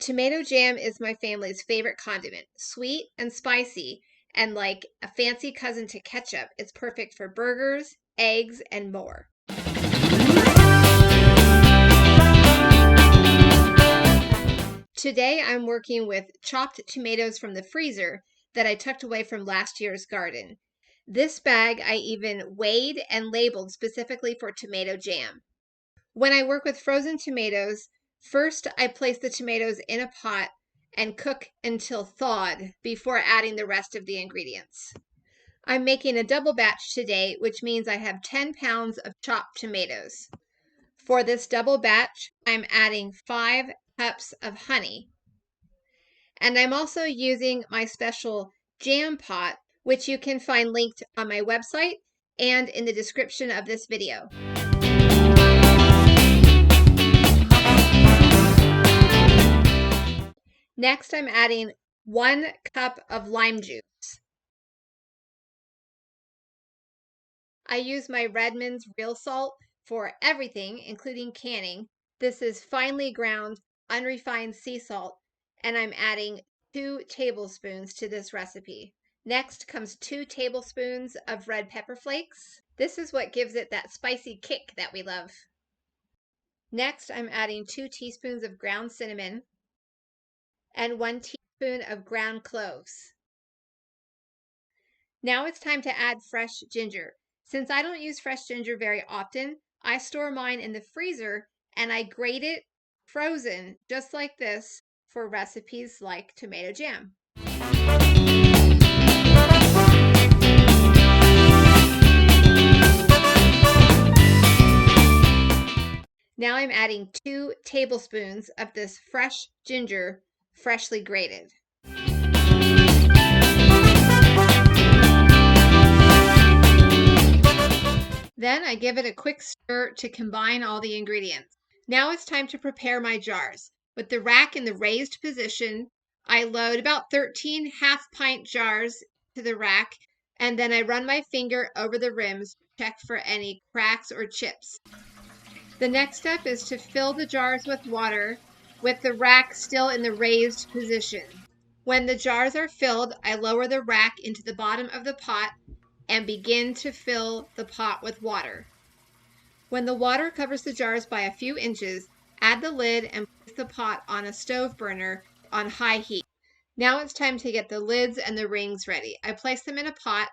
Tomato jam is my family's favorite condiment. Sweet and spicy, and like a fancy cousin to ketchup, it's perfect for burgers, eggs, and more. Today I'm working with chopped tomatoes from the freezer that I tucked away from last year's garden. This bag I even weighed and labeled specifically for tomato jam. When I work with frozen tomatoes, first I place the tomatoes in a pot and cook until thawed before adding the rest of the ingredients. I'm making a double batch today, which means I have 10 pounds of chopped tomatoes. For this double batch, I'm adding 5 cups of honey. And I'm also using my special jam pot, which you can find linked on my website and in the description of this video. Next, I'm adding 1 cup of lime juice. I use my Redmond's real salt for everything, including canning. This is finely ground, unrefined sea salt, and I'm adding 2 tablespoons to this recipe. Next comes 2 tablespoons of red pepper flakes. This is what gives it that spicy kick that we love. Next, I'm adding 2 teaspoons of ground cinnamon and 1 teaspoon of ground cloves. Now it's time to add fresh ginger. Since I don't use fresh ginger very often, I store mine in the freezer and I grate it frozen just like this for recipes like tomato jam. Now I'm adding 2 tablespoons of this fresh ginger, freshly grated. Then I give it a quick stir to combine all the ingredients. Now it's time to prepare my jars. With the rack in the raised position, I load about 13 half-pint jars to the rack, and then I run my finger over the rims to check for any cracks or chips. The next step is to fill the jars with water with the rack still in the raised position. When the jars are filled, I lower the rack into the bottom of the pot and begin to fill the pot with water. When the water covers the jars by a few inches, add the lid and place the pot on a stove burner on high heat. Now it's time to get the lids and the rings ready. I place them in a pot,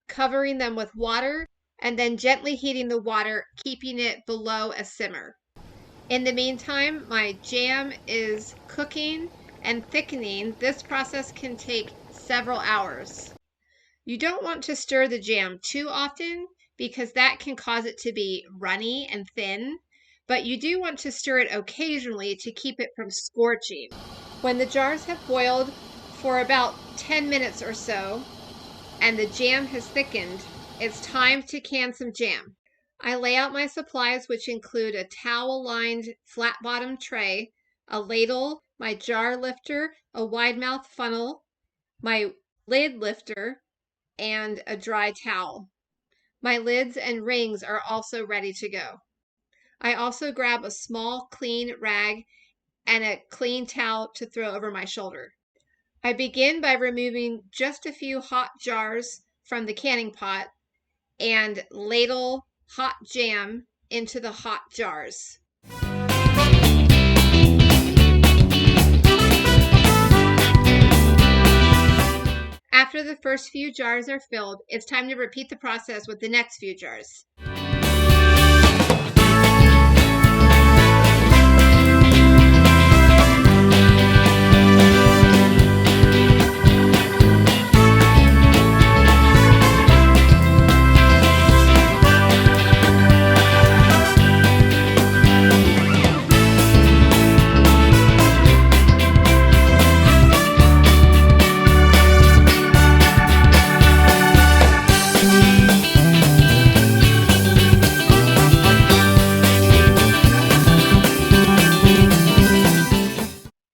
covering them with water, and then gently heating the water, keeping it below a simmer. In the meantime, my jam is cooking and thickening. This process can take several hours. You don't want to stir the jam too often because that can cause it to be runny and thin, but you do want to stir it occasionally to keep it from scorching. When the jars have boiled for about 10 minutes or so and the jam has thickened, it's time to can some jam. I lay out my supplies, which include a towel-lined flat-bottom tray, a ladle, my jar lifter, a wide-mouth funnel, my lid lifter, and a dry towel. My lids and rings are also ready to go. I also grab a small clean rag and a clean towel to throw over my shoulder. I begin by removing just a few hot jars from the canning pot and ladle hot jam into the hot jars. After the first few jars are filled, it's time to repeat the process with the next few jars.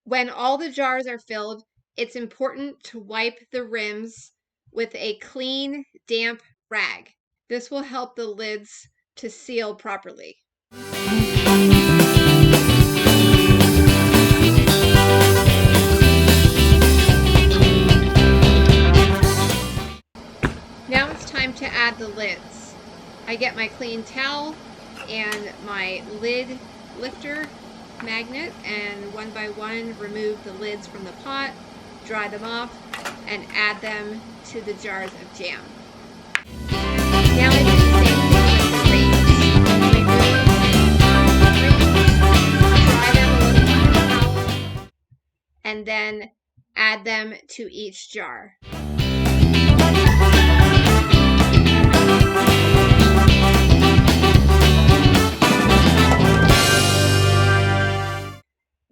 When all the jars are filled, it's important to wipe the rims with a clean, damp rag. This will help the lids to seal properly. I get my clean towel and my lid lifter magnet, and one by one remove the lids from the pot, dry them off, and add them to the jars of jam. Now I do the same thing with the rings. Dry them a little on the towel, and then add them to each jar.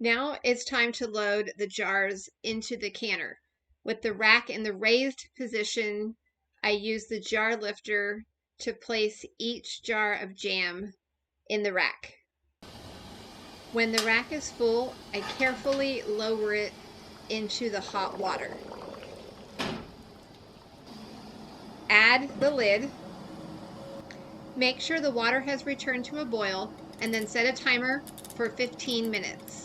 Now it's time to load the jars into the canner. With the rack in the raised position, I use the jar lifter to place each jar of jam in the rack. When the rack is full, I carefully lower it into the hot water. Add the lid. Make sure the water has returned to a boil, and then set a timer for 15 minutes.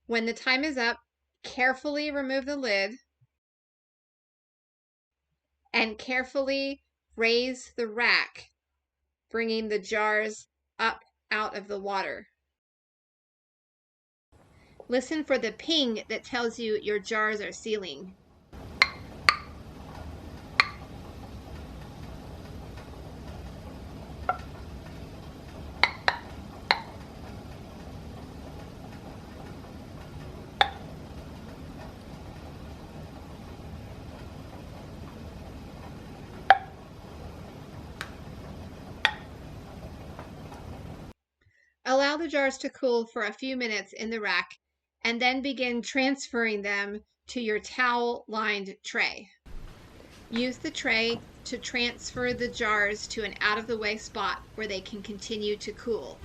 When the time is up, carefully remove the lid and carefully raise the rack, bringing the jars up out of the water. Listen for the ping that tells you your jars are sealing. Allow the jars to cool for a few minutes in the rack, and then begin transferring them to your towel-lined tray. Use the tray to transfer the jars to an out-of-the-way spot where they can continue to cool.